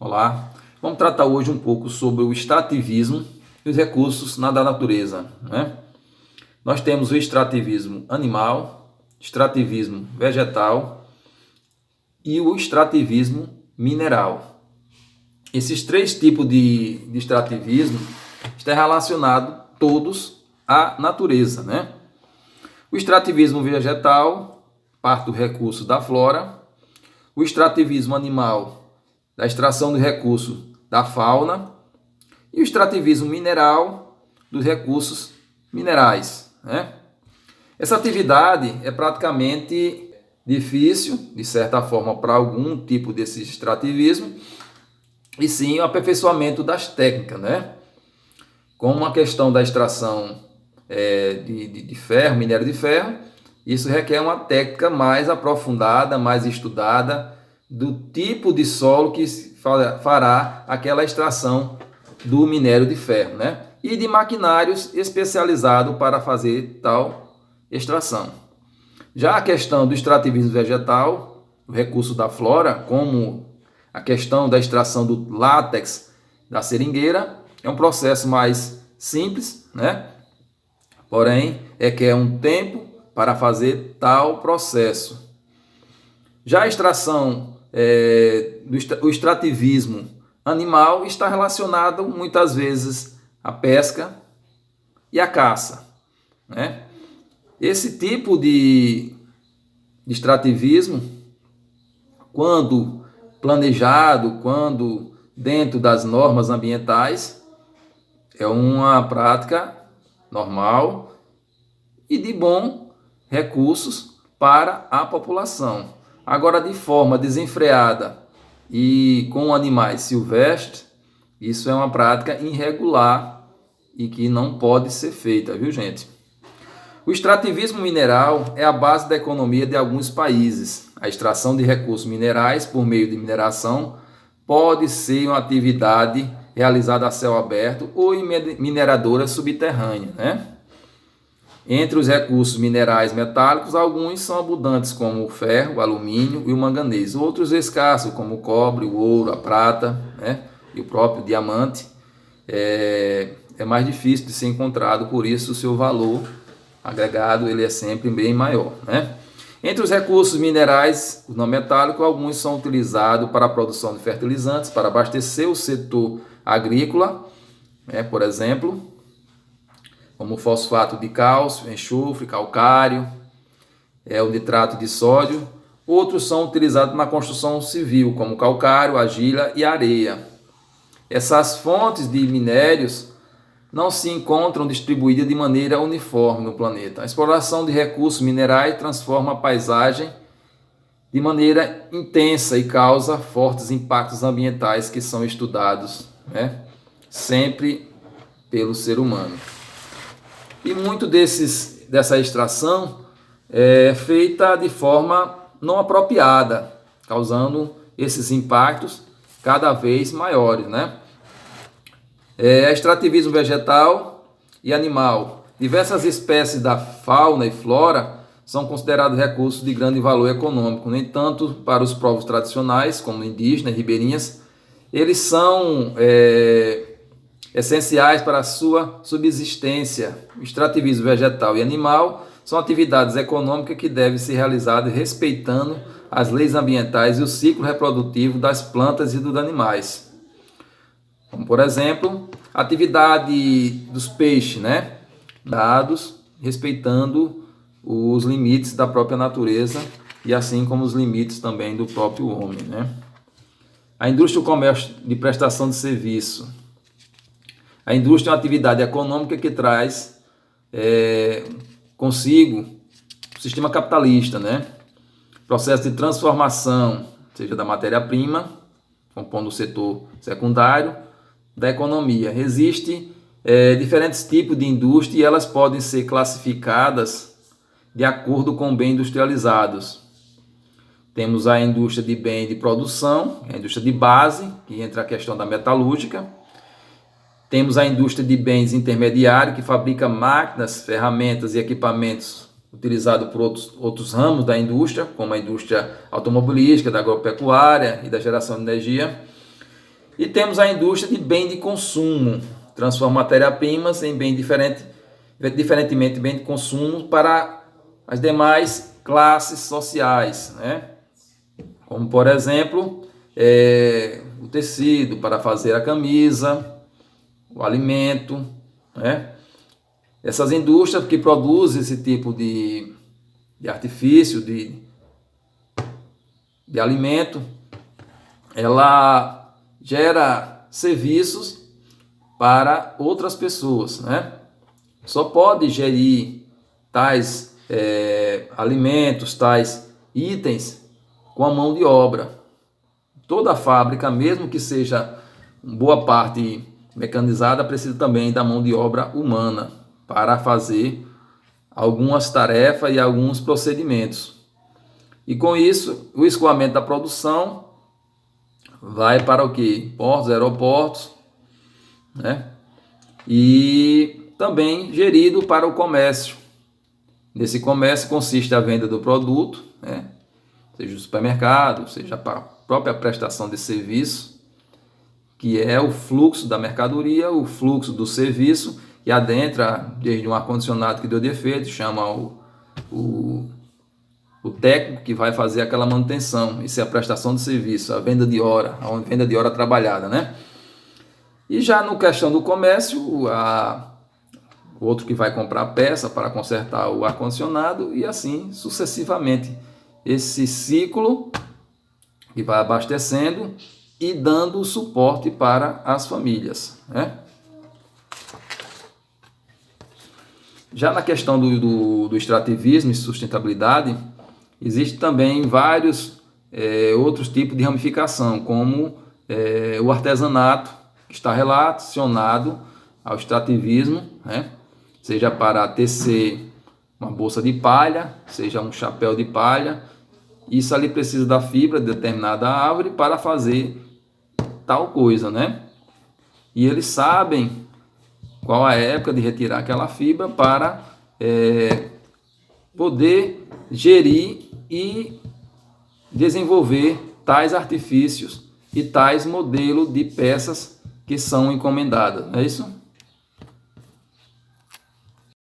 Olá, vamos tratar hoje um pouco sobre o extrativismo e os recursos da natureza, né? Nós temos o extrativismo animal, extrativismo vegetal e o extrativismo mineral. Esses três tipos de extrativismo estão relacionados todos à natureza, né? O extrativismo vegetal parte do recurso da flora, o extrativismo animal da extração do recurso da fauna e o extrativismo mineral dos recursos minerais, né? Essa atividade é praticamente difícil, de certa forma, para algum tipo desse extrativismo, e sim o aperfeiçoamento das técnicas, né? Como a questão da extração de ferro, minério de ferro, isso requer uma técnica mais aprofundada, mais estudada, do tipo de solo que fará aquela extração do minério de ferro, né? E de maquinários especializados para fazer tal extração. Já a questão do extrativismo vegetal, o recurso da flora, como a questão da extração do látex da seringueira, é um processo mais simples, né? Porém, requer um tempo para fazer tal processo. Já a extração o extrativismo animal está relacionado muitas vezes à pesca e à caça, né? Esse tipo de extrativismo, quando planejado, quando dentro das normas ambientais, é uma prática normal e de bons recursos para a população. Agora, de forma desenfreada e com animais silvestres, isso é uma prática irregular e que não pode ser feita, viu, gente? O extrativismo mineral é a base da economia de alguns países. A extração de recursos minerais por meio de mineração pode ser uma atividade realizada a céu aberto ou em mineradoras subterrâneas, né? Entre os recursos minerais metálicos, alguns são abundantes, como o ferro, o alumínio e o manganês. Outros escassos, como o cobre, o ouro, a prata, né? E o próprio diamante. É mais difícil de ser encontrado, por isso o seu valor agregado ele é sempre bem maior, né? Entre os recursos minerais não metálicos, alguns são utilizados para a produção de fertilizantes, para abastecer o setor agrícola, né? Por exemplo, como o fosfato de cálcio, enxofre, calcário, o nitrato de sódio. Outros são utilizados na construção civil, como calcário, argila e areia. Essas fontes de minérios não se encontram distribuídas de maneira uniforme no planeta. A exploração de recursos minerais transforma a paisagem de maneira intensa e causa fortes impactos ambientais que são estudados, né, sempre pelo ser humano. E muito dessa extração é feita de forma não apropriada, causando esses impactos cada vez maiores, né? Extrativismo vegetal e animal. Diversas espécies da fauna e flora são considerados recursos de grande valor econômico. No entanto, para os povos tradicionais, como indígenas e ribeirinhas, eles são essenciais para a sua subsistência. O extrativismo vegetal e animal são atividades econômicas que devem ser realizadas respeitando as leis ambientais e o ciclo reprodutivo das plantas e dos animais. Como, por exemplo, a atividade dos peixes, né? Dados respeitando os limites da própria natureza e assim como os limites também do próprio homem, né? A indústria e o comércio de prestação de serviço. A indústria é uma atividade econômica que traz consigo o sistema capitalista, né? Processo de transformação, seja da matéria-prima, compondo o setor secundário da economia. Existem diferentes tipos de indústria e elas podem ser classificadas de acordo com bens industrializados. Temos a indústria de bem de produção, a indústria de base, que entra a questão da metalúrgica. Temos a indústria de bens intermediários, que fabrica máquinas, ferramentas e equipamentos utilizados por outros ramos da indústria, como a indústria automobilística, da agropecuária e da geração de energia. E temos a indústria de bem de consumo, transforma matéria-primas em bem diferentemente bem de consumo para as demais classes sociais, né? Como, por exemplo, o tecido para fazer a camisa, o alimento, né? Essas indústrias que produzem esse tipo de artifício, de alimento, ela gera serviços para outras pessoas, né? Só pode gerir tais alimentos, tais itens com a mão de obra. Toda fábrica, mesmo que seja boa parte mecanizada, precisa também da mão de obra humana para fazer algumas tarefas e alguns procedimentos. E com isso, o escoamento da produção vai para o quê? Portos, aeroportos, né? E também gerido para o comércio. Nesse comércio consiste a venda do produto, né? Seja o supermercado, seja para a própria prestação de serviço, que é o fluxo da mercadoria, o fluxo do serviço, que adentra desde um ar-condicionado que deu defeito, chama o técnico que vai fazer aquela manutenção. Isso é a prestação de serviço, a venda de hora trabalhada, né? E já no questão do comércio, o outro que vai comprar a peça para consertar o ar-condicionado e assim sucessivamente. Esse ciclo que vai abastecendo e dando suporte para as famílias, né? Já na questão do extrativismo e sustentabilidade, existe também vários outros tipos de ramificação, como o artesanato, que está relacionado ao extrativismo, né? Seja para tecer uma bolsa de palha, seja um chapéu de palha. Isso ali precisa da fibra de determinada árvore para fazer tal coisa, né? E eles sabem qual a época de retirar aquela fibra para poder gerir e desenvolver tais artifícios e tais modelos de peças que são encomendadas, não é isso?